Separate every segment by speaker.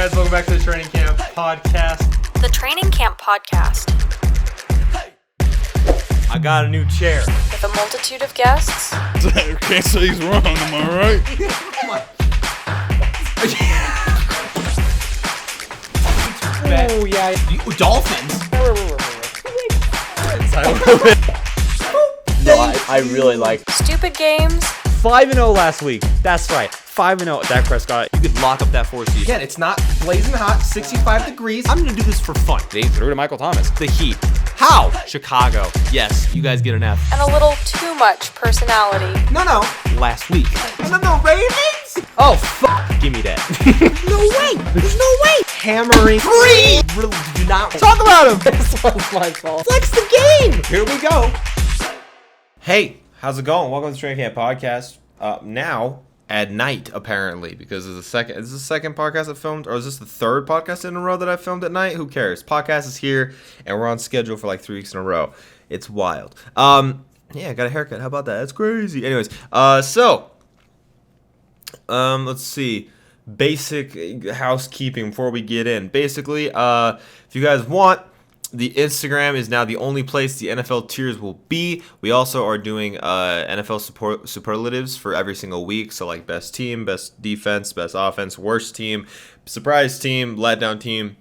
Speaker 1: guys? Welcome back to the Training Camp Podcast.
Speaker 2: The Training Camp Podcast.
Speaker 1: I got a new chair.
Speaker 2: With a multitude of guests.
Speaker 3: Can't say he's wrong, am I right?
Speaker 1: Oh, yeah. Dolphins.
Speaker 4: No, I really like.
Speaker 2: Stupid games.
Speaker 5: 5-0 last week. That's right. 5-0. Dak Prescott. You could lock up that 4 seed.
Speaker 1: Again, it's not blazing hot, 65 degrees. I'm going to do this for fun.
Speaker 5: They threw to Michael Thomas. The Heat. How? Chicago. Yes, you guys get an F.
Speaker 2: And a little too much personality.
Speaker 1: No.
Speaker 5: Last week.
Speaker 1: No, Ravens?
Speaker 5: Oh, fuck. Give me that.
Speaker 1: No way. There's no way. Hammering. Free. Really, do not talk about him.
Speaker 5: This one's my fault.
Speaker 1: Flex the game. Here we go. Hey, how's it going? Welcome to the Training Camp Podcast. Now at night, apparently, because it's the second podcast I filmed, or is this the third podcast in a row that I filmed at night? Who cares? Podcast is here, and we're on schedule for like 3 weeks in a row. It's wild. Yeah, I got a haircut. How about that? That's crazy. Anyways, let's see. Basic housekeeping before we get in. Basically, if you guys want, the Instagram is now the only place the NFL tiers will be. We also are doing NFL superlatives for every single week. So like best team, best defense, best offense, worst team, surprise team, letdown team,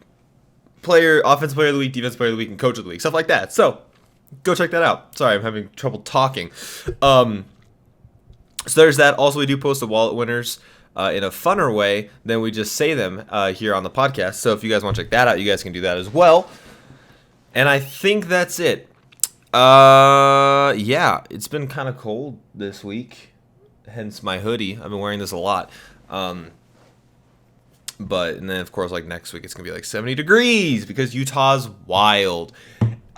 Speaker 1: offensive player of the week, defensive player of the week, and coach of the week. Stuff like that. So go check that out. Sorry, I'm having trouble talking. So there's that. Also, we do post the wallet winners in a funner way than we just say them here on the podcast. So if you guys want to check that out, you guys can do that as well. And I think that's it. Yeah, it's been kind of cold this week, hence my hoodie. I've been wearing this a lot. And then of course, like next week, it's gonna be like 70 degrees because Utah's wild.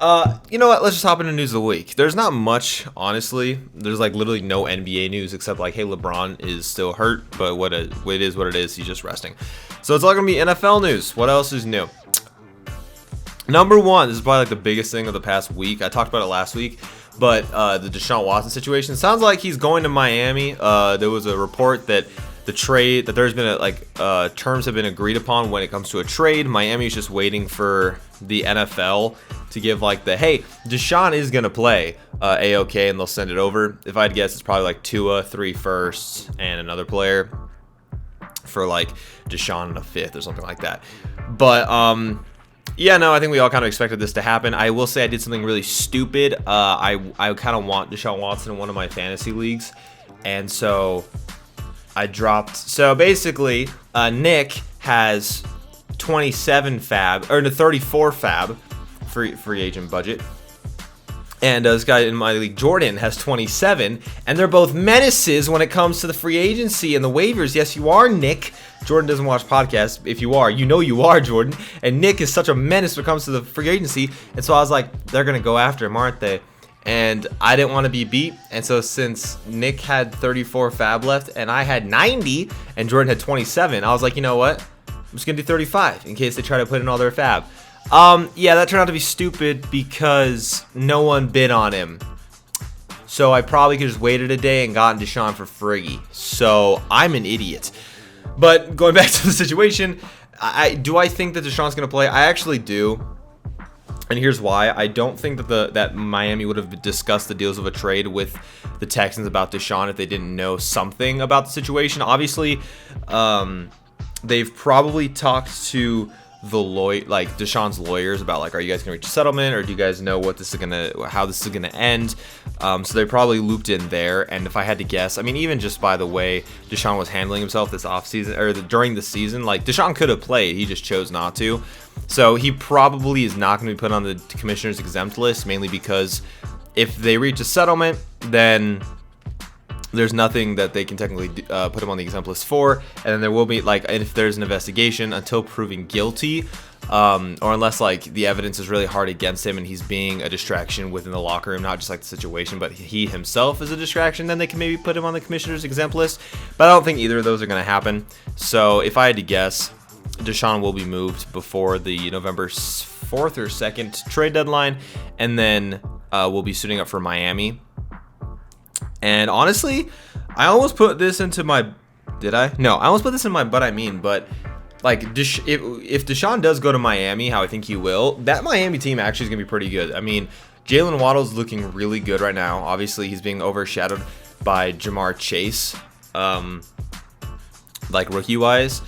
Speaker 1: You know what? Let's just hop into news of the week. There's not much, honestly. There's like literally no NBA news except like, hey, LeBron is still hurt, but it is what it is. He's just resting. So it's all gonna be NFL news. What else is new? Number one, this is probably like the biggest thing of the past week. I talked about it last week, but the Deshaun Watson situation sounds like he's going to Miami. There was a report that there's been terms have been agreed upon when it comes to a trade. Miami is just waiting for the NFL to give like hey, Deshaun is gonna play A-OK, and they'll send it over. If I'd guess, it's probably like Tua, 3 firsts, and another player for like Deshaun and a 5th or something like that. But yeah, no, I think we all kind of expected this to happen. I will say I did something really stupid. I kind of want Deshaun Watson in one of my fantasy leagues, and so I dropped. So basically, Nick has 27 fab, or 34 fab free agent budget. And this guy in my league, Jordan, has 27, and they're both menaces when it comes to the free agency and the waivers. Yes, you are, Nick. Jordan doesn't watch podcasts. If you are, you know you are, Jordan. And Nick is such a menace when it comes to the free agency. And so I was like, they're going to go after him, aren't they? And I didn't want to be beat. And so since Nick had 34 fab left and I had 90 and Jordan had 27, I was like, you know what? I'm just going to do 35 in case they try to put in all their fab. Yeah, that turned out to be stupid because no one bid on him. So I probably could have just waited a day and gotten Deshaun for free. So I'm an idiot. But going back to the situation, do I think that Deshaun's going to play? I actually do. And here's why. I don't think that Miami would have discussed the deals of a trade with the Texans about Deshaun if they didn't know something about the situation. Obviously, they've probably talked to Deshaun's lawyers about are you guys gonna reach a settlement, or do you guys know how this is gonna end? So they probably looped in there. And if I had to guess, I mean, even just by the way Deshaun was handling himself this offseason or during the season, Deshaun could have played, he just chose not to. So he probably is not going to be put on the commissioner's exempt list, mainly because if they reach a settlement, then there's nothing that they can technically put him on the exempt list for, and then there will be if there's an investigation until proven guilty, or unless the evidence is really hard against him and he's being a distraction within the locker room, not just the situation, but he himself is a distraction, then they can maybe put him on the commissioner's exempt list. But I don't think either of those are going to happen. So if I had to guess, Deshaun will be moved before the November 4th or 2nd trade deadline, and then we'll be suiting up for Miami. And honestly, I almost put this into my... Did I? No, I almost put this in my but like if Deshaun does go to Miami, how I think he will, that Miami team actually is gonna be pretty good. I mean, Jalen Waddle's looking really good right now. Obviously, he's being overshadowed by Jamar Chase, like rookie-wise.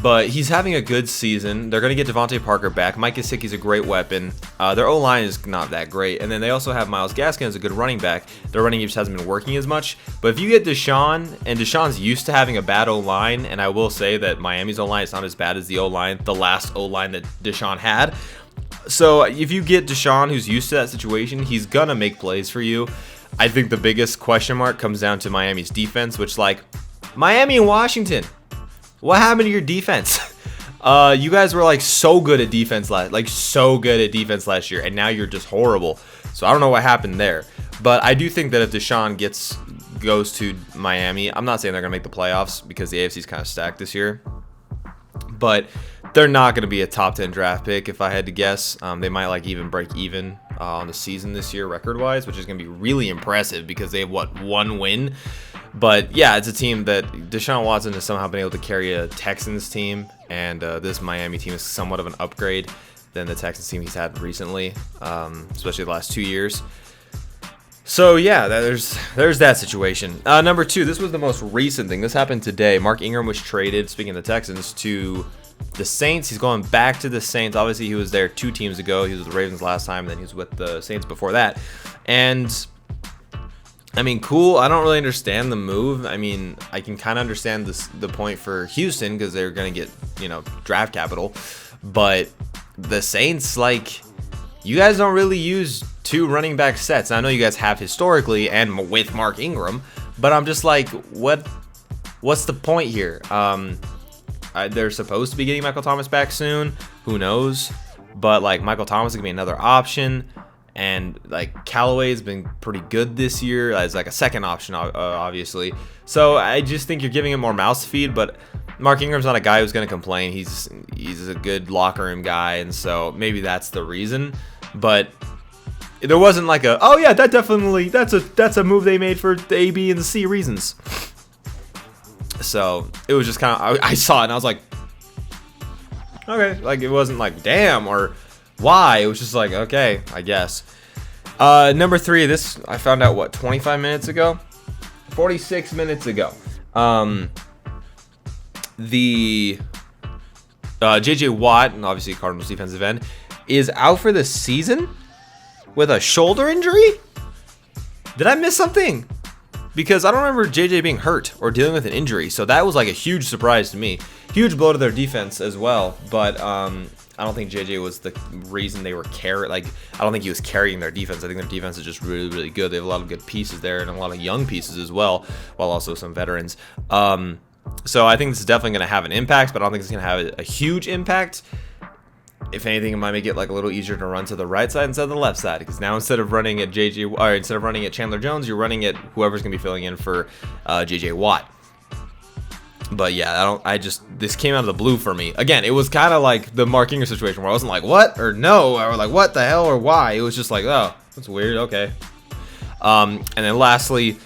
Speaker 1: But he's having a good season. They're going to get Devontae Parker back. Mike Gesicki's a great weapon. Their O-line is not that great. And then they also have Myles Gaskin as a good running back. Their running game just hasn't been working as much. But if you get Deshaun, and Deshaun's used to having a bad O-line, and I will say that Miami's O-line is not as bad as the O-line, the last O-line that Deshaun had. So if you get Deshaun, who's used to that situation, he's going to make plays for you. I think the biggest question mark comes down to Miami's defense, which, like, Miami and Washington, what happened to your defense? You guys were like so good at defense last year, and now you're just horrible. So I don't know what happened there. But I do think that if Deshaun goes to Miami, I'm not saying they're gonna make the playoffs because the AFC is kind of stacked this year. But they're not gonna be a top 10 draft pick if I had to guess. They might like even break even on the season this year record-wise, which is gonna be really impressive because they have one win. But yeah, it's a team that Deshaun Watson has somehow been able to carry a Texans team, and this Miami team is somewhat of an upgrade than the Texans team he's had recently, especially the last 2 years. So yeah, there's that situation. Number 2, this was the most recent thing. This happened today. Mark Ingram was traded, speaking of the Texans, to the Saints. He's going back to the Saints. Obviously, he was there 2 teams ago. He was with the Ravens last time, and then he was with the Saints before that. And I mean, cool. I don't really understand the move. I mean, I can kind of understand the point for Houston because they're going to get, draft capital. But the Saints, like, you guys don't really use 2 running back sets. I know you guys have historically and with Mark Ingram, but I'm just like, what's the point here? They're supposed to be getting Michael Thomas back soon. Who knows? But, like, Michael Thomas is going to be another option. And like Callaway's been pretty good this year as like a second option, obviously. So I just think you're giving him more mouth to feed. But Mark Ingram's not a guy who's going to complain. He's a good locker room guy, and so maybe that's the reason. But there wasn't like that's a move they made for the A, B, and the C reasons. So it was just kind of I saw it and I was like, okay, like it wasn't like damn or why. It was just like, okay, I guess. Number 3, this I found out 25 minutes ago, 46 minutes ago. The JJ Watt, and obviously Cardinals defensive end, is out for the season with a shoulder injury. Did I miss something? Because I don't remember JJ being hurt or dealing with an injury, so that was like a huge surprise to me. Huge blow to their defense as well, but I don't think JJ was the reason they were I don't think he was carrying their defense. I think their defense is just really, really good. They have a lot of good pieces there and a lot of young pieces as well, while also some veterans. So I think this is definitely going to have an impact, but I don't think it's going to have a huge impact. If anything, it might make it like a little easier to run to the right side instead of the left side, because now instead of running at Chandler Jones, you're running at whoever's going to be filling in for JJ Watt. But yeah, this came out of the blue for me. Again, it was kind of like the Mark Ingram situation where I wasn't like, what? Or no, or like, what the hell, or why? It was just like, oh, that's weird, okay. And then lastly,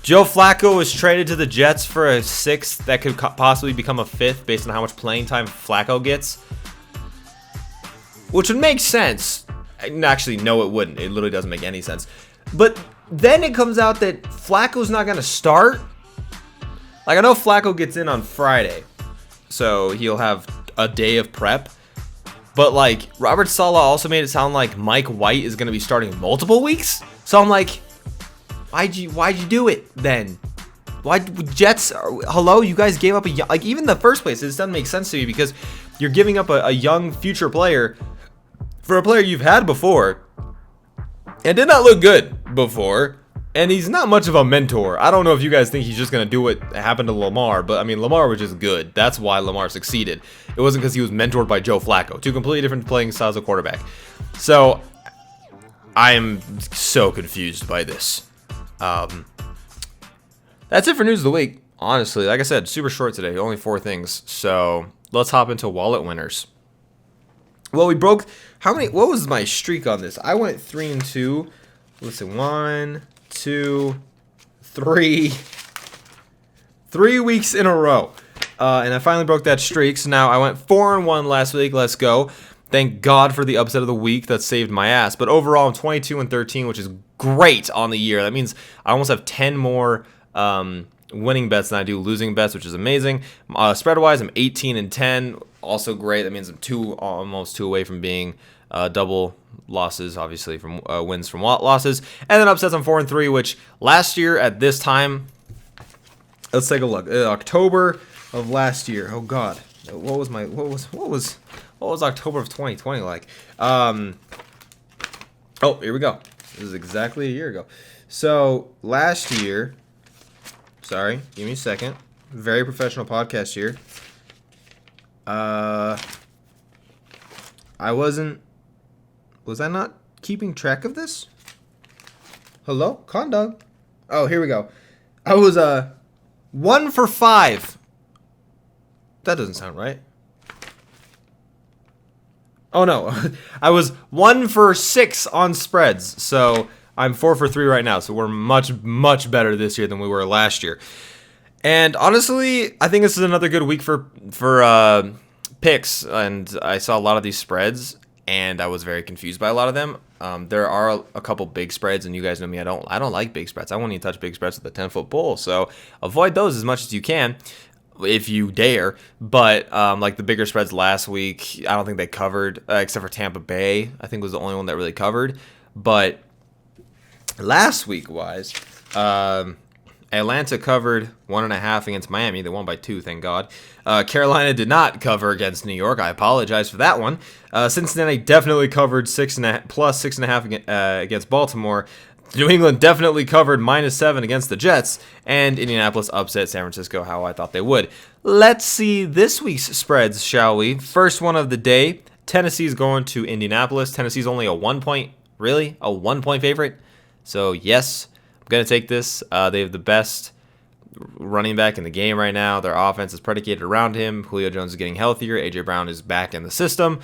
Speaker 1: Joe Flacco was traded to the Jets for a 6th that could possibly become a 5th based on how much playing time Flacco gets. Which would make sense. Actually, no, it wouldn't. It literally doesn't make any sense. But then it comes out that Flacco's not going to start. Like, I know Flacco gets in on Friday, so he'll have a day of prep. But, like, Robert Saleh also made it sound like Mike White is going to be starting multiple weeks. So I'm like, why'd you do it then? Why Jets? Hello, you guys gave up even in the first place. It doesn't make sense to me because you're giving up a young future player for a player you've had before and did not look good before. And he's not much of a mentor. I don't know if you guys think he's just going to do what happened to Lamar, but I mean, Lamar was just good. That's why Lamar succeeded. It wasn't because he was mentored by Joe Flacco. 2 completely different playing styles of quarterback. So, I am so confused by this. That's it for news of the week. Honestly, like I said, super short today. Only 4 things. So, let's hop into wallet winners. Well, we broke... what was my streak on this? I went 3-2. Listen, 1... 2, 3 weeks in a row. And I finally broke that streak. So now I went 4-1 last week. Let's go. Thank God for the upset of the week that saved my ass. But overall, I'm 22-13, which is great on the year. That means I almost have 10 more winning bets than I do losing bets, which is amazing. Spread-wise, I'm 18-10, also great. That means I'm almost two away from being double losses, obviously, from wins from losses. And then upsets, I'm 4-3, which last year at this time, let's take a look. October of last year. Oh God, what was October of 2020 like? Oh, here we go. This is exactly a year ago. So last year, sorry, give me a second. Very professional podcast here. Was I not keeping track of this? Hello, Condog. Oh, here we go. I was 1 for 5. That doesn't sound right. Oh no, I was 1 for 6 on spreads. So I'm 4 for 3 right now. So we're much better this year than we were last year. And honestly, I think this is another good week for picks. And I saw a lot of these spreads, and I was very confused by a lot of them. There are a couple big spreads, and you guys know me. I don't like big spreads. I won't even touch big spreads with a 10-foot pole. So avoid those as much as you can, if you dare. But like the bigger spreads last week, I don't think they covered, except for Tampa Bay. I think was the only one that really covered. But last week wise, Atlanta covered 1.5 against Miami. They won by 2, thank God. Carolina did not cover against New York. I apologize for that one. Cincinnati definitely covered plus 6.5 against Baltimore. New England definitely covered -7 against the Jets. And Indianapolis upset San Francisco how I thought they would. Let's see this week's spreads, shall we? First one of the day. Tennessee's going to Indianapolis. Tennessee's only a 1 point, really? A 1 point favorite? So, yes, I'm going to take this. They have the best running back in the game right now. Their offense is predicated around him. Julio Jones is getting healthier. A.J. Brown is back in the system.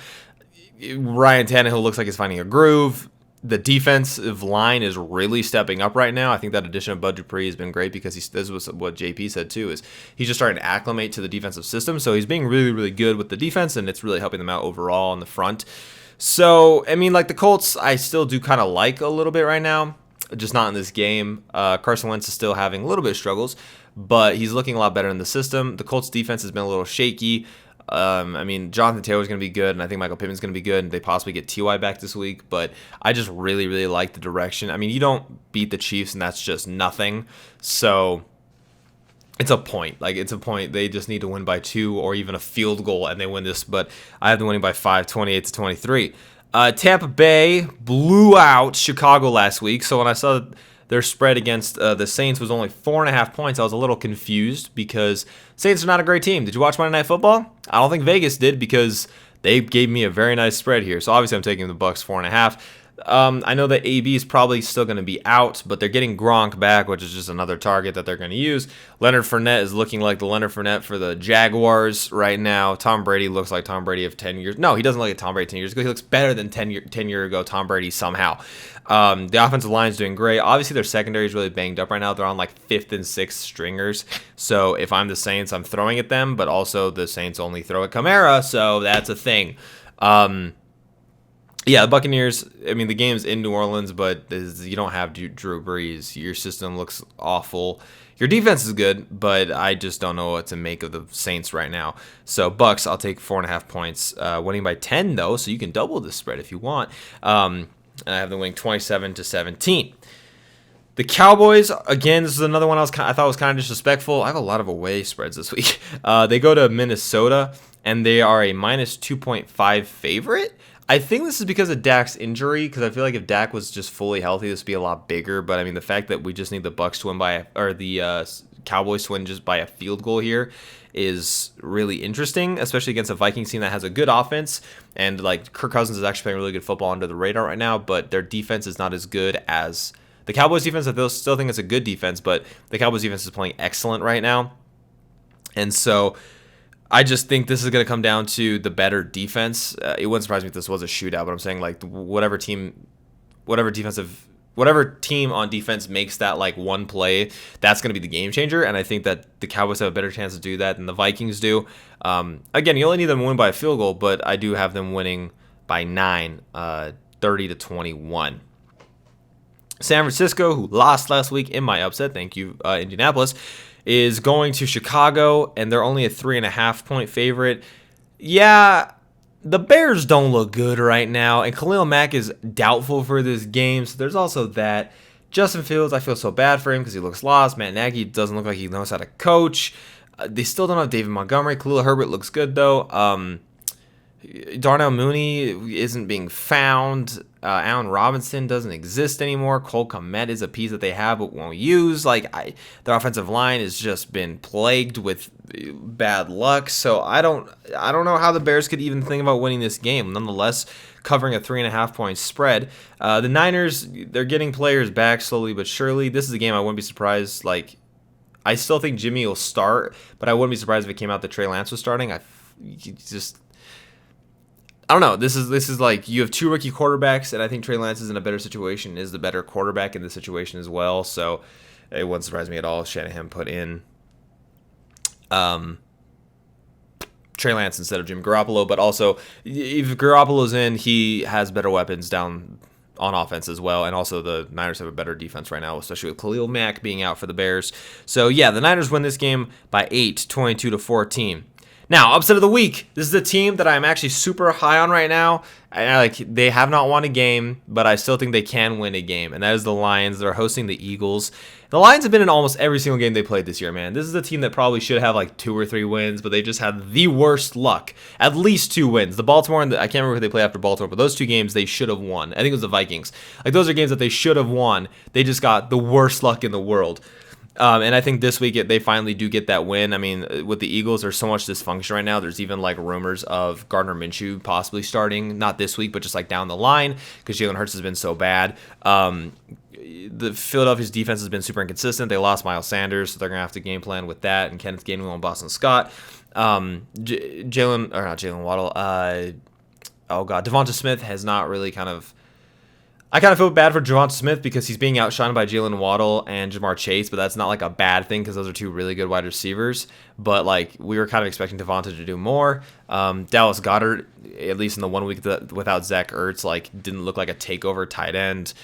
Speaker 1: Ryan Tannehill looks like he's finding a groove. The defensive line is really stepping up right now. I think that addition of Bud Dupree has been great because this was what JP said too, is he's just starting to acclimate to the defensive system. So he's being really, really good with the defense, and it's really helping them out overall in the front. So, I mean, like the Colts, I still do kind of like a little bit right now, just not in this game. Carson Wentz is still having a little bit of struggles, but he's looking a lot better in the system. The Colts defense has been a little shaky. I mean, Jonathan Taylor's going to be good, and I think Michael Pittman's going to be good, and they possibly get T.Y. back this week, but I just really, really like the direction. I mean, you don't beat the Chiefs, and that's just nothing, so it's a point. Like, it's a point. They just need to win by 2 or even a field goal, and they win this, but I have them winning by 5, 28-23. Tampa Bay blew out Chicago last week, so when I saw their spread against the Saints was only 4.5 points, I was a little confused because Saints are not a great team. Did you watch Monday Night Football? I don't think Vegas did because they gave me a very nice spread here. So obviously I'm taking the Bucs 4.5. I know that AB is probably still going to be out, but they're getting Gronk back, which is just another target that they're going to use. Leonard Fournette is looking like the Leonard Fournette for the Jaguars right now. Tom Brady looks like Tom Brady of 10 years. No, he doesn't look like Tom Brady 10 years ago. He looks better than 10 year ago Tom Brady somehow. The offensive line is doing great. Obviously, their secondary is really banged up right now. They're on like 5th and 6th stringers. So if I'm the Saints, I'm throwing at them, but also the Saints only throw at Kamara, so that's a thing. Yeah, the Buccaneers, I mean, the game's in New Orleans, but you don't have Drew Brees. Your system looks awful. Your defense is good, but I just don't know what to make of the Saints right now. So, Bucks, I'll take 4.5 points. Winning by 10, though, so you can double the spread if you want. And I have them winning 27-17. The Cowboys, again, this is another one I thought was kind of disrespectful. I have a lot of away spreads this week. They go to Minnesota, and they are a minus 2.5 favorite. I think this is because of Dak's injury, because I feel like if Dak was just fully healthy, this would be a lot bigger. But I mean, the fact that we just need the Bucks to win the Cowboys to win just by a field goal here is really interesting, especially against a Vikings team that has a good offense. And like Kirk Cousins is actually playing really good football under the radar right now, but their defense is not as good as the Cowboys defense. I still think it's a good defense, but the Cowboys defense is playing excellent right now. And so I just think this is going to come down to the better defense. It wouldn't surprise me if this was a shootout, but I'm saying like whatever defensive whatever team on defense makes that like one play, that's going to be the game changer. And I think that the Cowboys have a better chance to do that than the Vikings do. Again, you only need them to win by a field goal, but I do have them winning by 9, 30-21. San Francisco, who lost last week in my upset, thank you, Indianapolis, is going to Chicago, and they're only a 3.5-point favorite. Yeah, the Bears don't look good right now, and Khalil Mack is doubtful for this game, so there's also that. Justin Fields, I feel so bad for him because he looks lost. Matt Nagy doesn't look like he knows how to coach. They still don't have David Montgomery. Khalil Herbert looks good, though. Darnell Mooney isn't being found. Allen Robinson doesn't exist anymore. Cole Kmet is a piece that they have but won't use. Their offensive line has just been plagued with bad luck. So I don't know how the Bears could even think about winning this game. Nonetheless, covering a 3.5-point spread. The Niners, they're getting players back slowly but surely. This is a game I wouldn't be surprised. I still think Jimmy will start, but I wouldn't be surprised if it came out that Trey Lance was starting. I don't know. This is like you have two rookie quarterbacks, and I think Trey Lance is in a better situation, is the better quarterback in this situation as well. So it wouldn't surprise me at all if Shanahan put in Trey Lance instead of Jimmy Garoppolo. But also, if Garoppolo's in, he has better weapons down on offense as well. And also the Niners have a better defense right now, especially with Khalil Mack being out for the Bears. So yeah, the Niners win this game by 8, 22-14. Now, upset of the week. This is the team that I'm actually super high on right now. They have not won a game, but I still think they can win a game, and that is the Lions. They're hosting the Eagles. The Lions have been in almost every single game they played this year, man. This is a team that probably should have 2 or 3 wins, but they just had the worst luck. At least 2 wins. The Baltimore and I can't remember who they played after Baltimore, but those 2 games they should have won. I think it was the Vikings. Those are games that they should have won. They just got the worst luck in the world. And I think this week they finally do get that win. I mean, with the Eagles, there's so much dysfunction right now. There's even rumors of Gardner Minshew possibly starting, not this week, but just down the line because Jalen Hurts has been so bad. The Philadelphia's defense has been super inconsistent. They lost Miles Sanders, so they're going to have to game plan with that. And Kenneth Gainwell and Boston Scott. Jalen Waddle. Devonta Smith has not really I kind of feel bad for Devonta Smith because he's being outshined by Jalen Waddle and Jamar Chase, but that's not a bad thing because those are 2 really good wide receivers. But we were kind of expecting Devonta to do more. Dallas Goedert, at least in the 1 week without Zach Ertz, didn't look like a takeover tight end.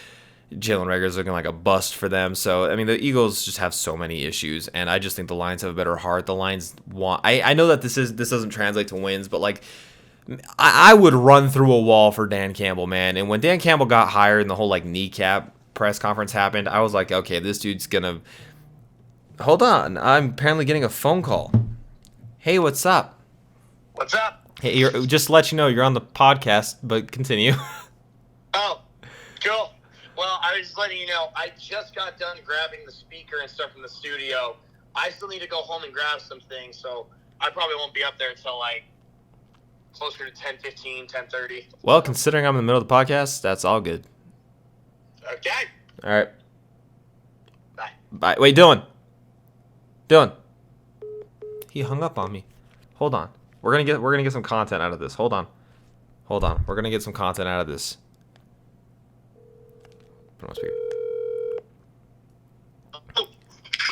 Speaker 1: Jalen Reagor's looking like a bust for them. So, I mean, the Eagles just have so many issues, and I just think the Lions have a better heart. The Lions want... I know that this doesn't translate to wins, but I would run through a wall for Dan Campbell, man. And when Dan Campbell got hired and the whole kneecap press conference happened, I was like, okay, this dude's gonna... Hold on, I'm apparently getting a phone call. Hey, what's up?
Speaker 4: What's up?
Speaker 1: Hey, just to let you know, you're on the podcast, but continue.
Speaker 4: Oh, cool. Well, I was just letting you know, I just got done grabbing the speaker and stuff from the studio. I still need to go home and grab some things, so I probably won't be up there until closer to 10:15, 10:30.
Speaker 1: Well, considering I'm in the middle of the podcast, that's all good.
Speaker 4: Okay.
Speaker 1: All right.
Speaker 4: Bye.
Speaker 1: Bye. Wait, Dylan. He hung up on me. Hold on. We're gonna get some content out of this. Hold on. We're gonna get some content out of this. Put on speaker.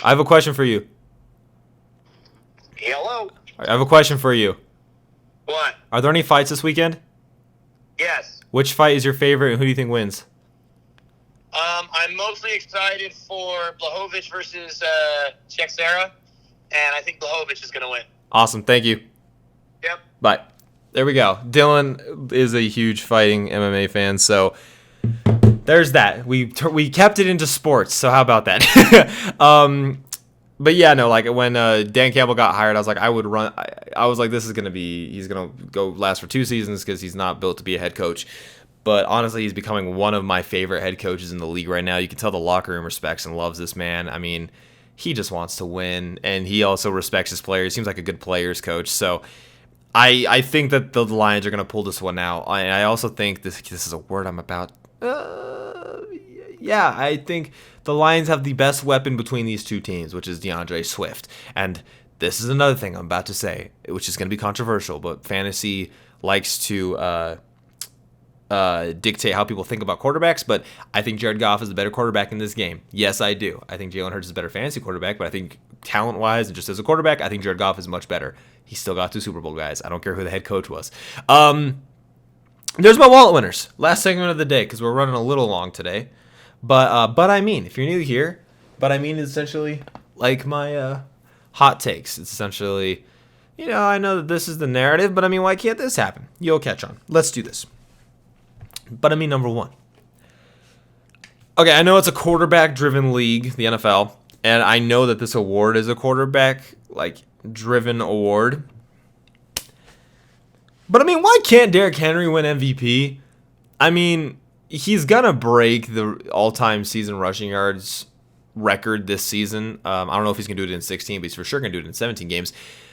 Speaker 1: I have a question for you.
Speaker 4: Hello.
Speaker 1: I have a question for you.
Speaker 4: What?
Speaker 1: Are there any fights this weekend?
Speaker 4: Yes.
Speaker 1: Which fight is your favorite, and who do you think wins?
Speaker 4: I'm mostly excited for Blachowicz versus Teixeira, and I think Blachowicz is going to win.
Speaker 1: Awesome. Thank you.
Speaker 4: Yep.
Speaker 1: Bye. There we go. Dylan is a huge fighting MMA fan, so there's that. We kept it into sports, so how about that? But yeah, no, when Dan Campbell got hired, I was like, I would run. I was like, he's gonna go last for 2 seasons because he's not built to be a head coach. But honestly, he's becoming one of my favorite head coaches in the league right now. You can tell the locker room respects and loves this man. I mean, he just wants to win, and he also respects his players. Seems like a good players coach. So I think that the Lions are gonna pull this one out. I also think this is a word I'm about. Yeah, I think the Lions have the best weapon between these 2 teams, which is DeAndre Swift. And this is another thing I'm about to say, which is going to be controversial, but fantasy likes to dictate how people think about quarterbacks, but I think Jared Goff is the better quarterback in this game. Yes, I do. I think Jalen Hurts is a better fantasy quarterback, but I think talent-wise and just as a quarterback, I think Jared Goff is much better. He still got 2 Super Bowl guys. I don't care who the head coach was. There's my wallet winners. Last segment of the day because we're running a little long today. But I mean, if you're new here, but I mean, it's essentially like my hot takes. It's essentially, I know that this is the narrative, but I mean, why can't this happen? You'll catch on. Let's do this. But I mean, number one. Okay, I know it's a quarterback-driven league, the NFL, and I know that this award is a quarterback-driven award. But I mean, why can't Derrick Henry win MVP? I mean, he's gonna break the all-time season rushing yards record this season. I don't know if he's gonna do it in 16, but he's for sure gonna do it in 17 games.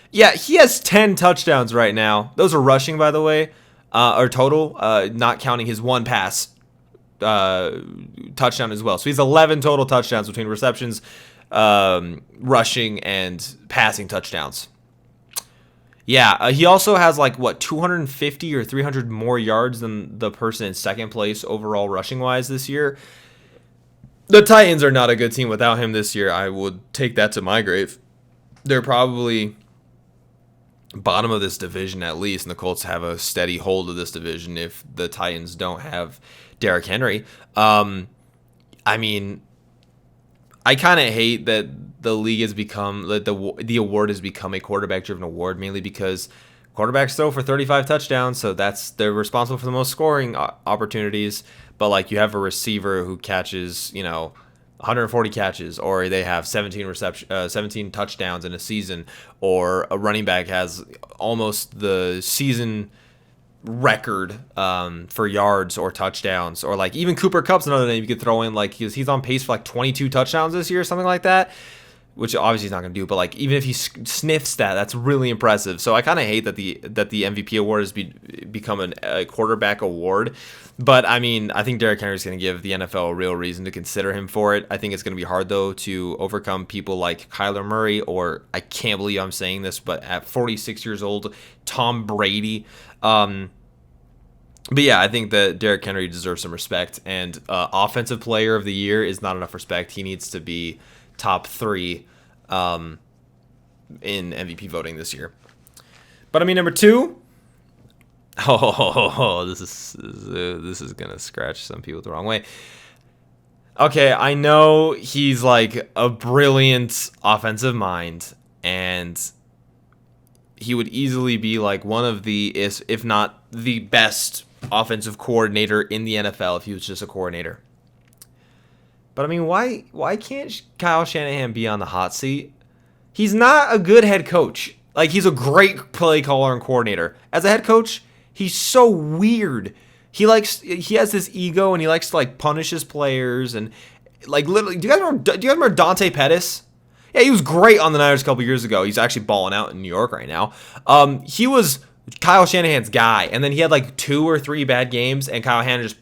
Speaker 1: Yeah, he has 10 touchdowns right now. Those are rushing, by the way, or total, not counting his one pass touchdown as well. So he's 11 total touchdowns between receptions, rushing, and passing touchdowns. Yeah, he also has 250 or 300 more yards than the person in second place overall rushing wise this year. The Titans are not a good team without him this year. I would take that to my grave. They're probably bottom of this division at least, and the Colts have a steady hold of this division if the Titans don't have Derrick Henry. I mean, I kind of hate that the league has become, that the award has become a quarterback-driven award, mainly because quarterbacks throw for 35 touchdowns, so they're responsible for the most scoring opportunities. But you have a receiver who catches, 140 catches, or they have 17 touchdowns in a season, or a running back has almost the season record for yards or touchdowns, or even Cooper Kupp's another name you could throw in, he's on pace for 22 touchdowns this year or something like that, which obviously he's not going to do, but even if he sniffs that's really impressive. So I kind of hate that the MVP award has become a quarterback award. But I mean, I think Derrick Henry is going to give the NFL a real reason to consider him for it. I think it's going to be hard though to overcome people like Kyler Murray, or I can't believe I'm saying this, but at 46 years old, Tom Brady. But yeah, I think that Derrick Henry deserves some respect, and offensive player of the year is not enough respect. He needs to be top 3 in MVP voting this year. But I mean, number 2. This is gonna scratch some people the wrong way. Okay, I know he's a brilliant offensive mind, and he would easily be one of the, if not the best offensive coordinator in the NFL if he was just a coordinator. But I mean, why can't Kyle Shanahan be on the hot seat? He's not a good head coach. He's a great play caller and coordinator. As a head coach, he's so weird. He has this ego, and he likes to punish his players, and literally. Do you guys remember Dante Pettis? Yeah, he was great on the Niners a couple years ago. He's actually balling out in New York right now. He was Kyle Shanahan's guy, and then he had 2 or 3 bad games, and Kyle Shanahan just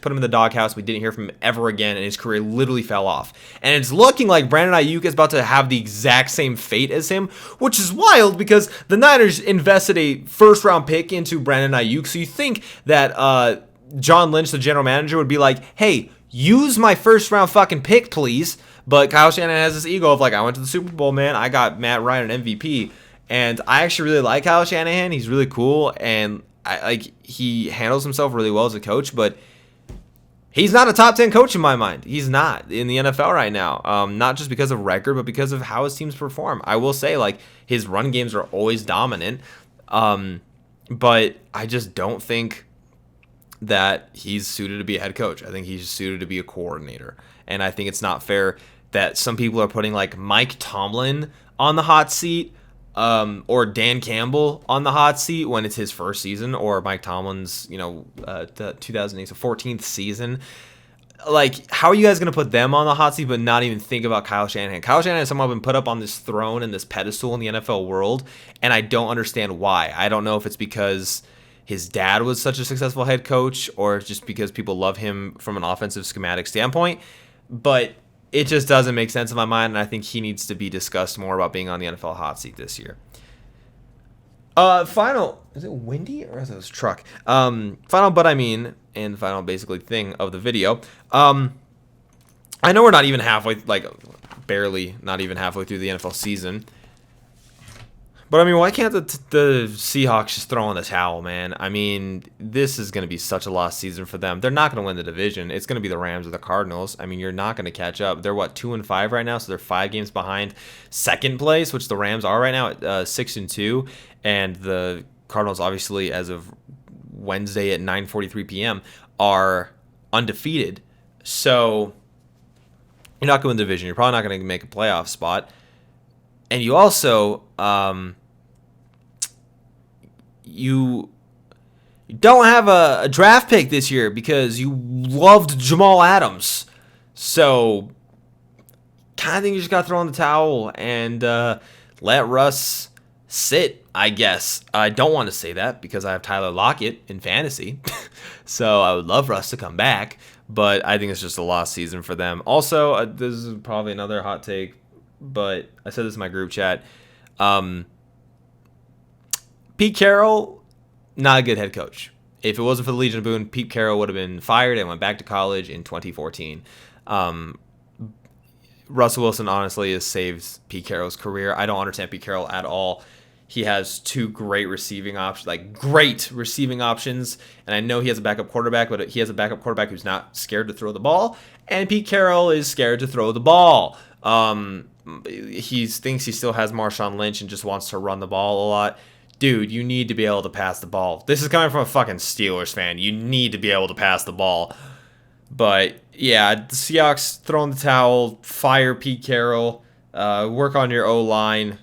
Speaker 1: put him in the doghouse. We didn't hear from him ever again, and his career literally fell off. And it's looking like Brandon Ayuk is about to have the exact same fate as him, which is wild because the Niners invested a first-round pick into Brandon Ayuk. So you think that John Lynch, the general manager, would be like, "Hey, use my first-round fucking pick, please." But Kyle Shanahan has this ego of I went to the Super Bowl, man. I got Matt Ryan an MVP. And I actually really like Kyle Shanahan. He's really cool, and he handles himself really well as a coach, but he's not a top 10 coach in my mind. He's not in the NFL right now. Not just because of record, but because of how his teams perform. I will say, his run games are always dominant, but I just don't think that he's suited to be a head coach. I think he's suited to be a coordinator, and I think it's not fair that some people are putting Mike Tomlin on the hot seat, or Dan Campbell on the hot seat when it's his first season, or Mike Tomlin's, the 2008, so 14th season. How are you guys going to put them on the hot seat but not even think about Kyle Shanahan? Kyle Shanahan has somehow been put up on this throne and this pedestal in the NFL world, and I don't understand why. I don't know if it's because his dad was such a successful head coach, or just because people love him from an offensive schematic standpoint, but it just doesn't make sense in my mind, and I think he needs to be discussed more about being on the NFL hot seat this year. Final Is it windy or is it his truck? Final but I mean, and the final basically thing of the video. I know we're not even halfway, like barely not even halfway through the NFL season. But I mean, why can't the Seahawks just throw in the towel, man? I mean, this is going to be such a lost season for them. They're not going to win the division. It's going to be the Rams or the Cardinals. I mean, you're not going to catch up. They're what, 2-5 right now, so they're 5 games behind second place, which the Rams are right now at 6-2, and the Cardinals, obviously, as of Wednesday at 9:43 p.m., are undefeated. So you're not going to win the division. You're probably not going to make a playoff spot. And you also, you don't have a draft pick this year because you loved Jamal Adams. So, kind of think you just got to throw in the towel and let Russ sit, I guess. I don't want to say that because I have Tyler Lockett in fantasy. So, I would love Russ to come back. But I think it's just a lost season for them. Also, this is probably another hot take, but I said this in my group chat. Pete Carroll, not a good head coach. If it wasn't for the Legion of Boom, Pete Carroll would have been fired and went back to college in 2014. Russell Wilson, honestly, has saved Pete Carroll's career. I don't understand Pete Carroll at all. He has 2 great receiving options, and I know he has a backup quarterback, but he has a backup quarterback who's not scared to throw the ball, and Pete Carroll is scared to throw the ball. He thinks he still has Marshawn Lynch and just wants to run the ball a lot. Dude, you need to be able to pass the ball. This is coming from a fucking Steelers fan. You need to be able to pass the ball. But, yeah, the Seahawks throw in the towel, fire Pete Carroll, work on your O-line.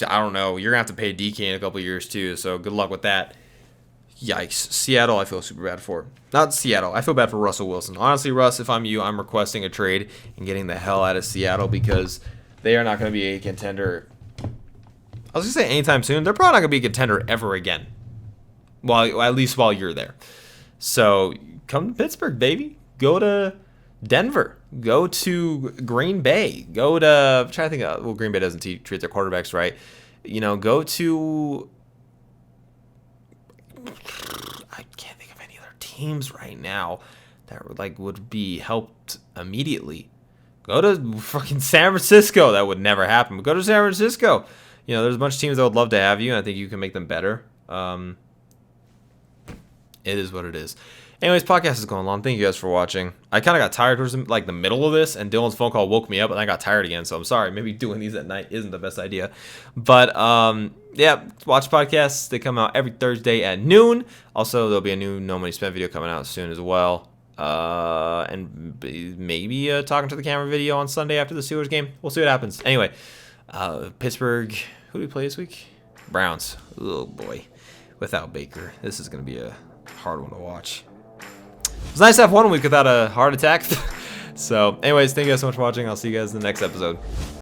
Speaker 1: I don't know. You're going to have to pay DK in a couple years, too, so good luck with that. Yikes. Seattle, I feel super bad for. Not Seattle. I feel bad for Russell Wilson. Honestly, Russ, if I'm you, I'm requesting a trade and getting the hell out of Seattle because they are not going to be a contender. I was going to say anytime soon. They're probably not going to be a contender ever again. Well, at least while you're there. So, come to Pittsburgh, baby. Go to Denver. Go to Green Bay. Go to, I'm trying to think, well, Green Bay doesn't treat their quarterbacks right. You know, go to, I can't think of any other teams right now that would be helped immediately. Go to fucking San Francisco. That would never happen. But go to San Francisco. You know, there's a bunch of teams that would love to have you, and I think you can make them better. It is what it is. Anyways, podcast is going long. Thank you guys for watching. I kind of got tired towards the middle of this, and Dylan's phone call woke me up, and I got tired again, so I'm sorry. Maybe doing these at night isn't the best idea. But, yeah, watch podcasts. They come out every Thursday at noon. Also, there'll be a new No Money Spent video coming out soon as well. And maybe a Talking to the Camera video on Sunday after the Steelers game. We'll see what happens. Anyway, Pittsburgh, who do we play this week? Browns. Oh, boy. Without Baker. This is going to be a hard one to watch. It's nice to have 1 week without a heart attack. So, anyways, thank you guys so much for watching. I'll see you guys in the next episode.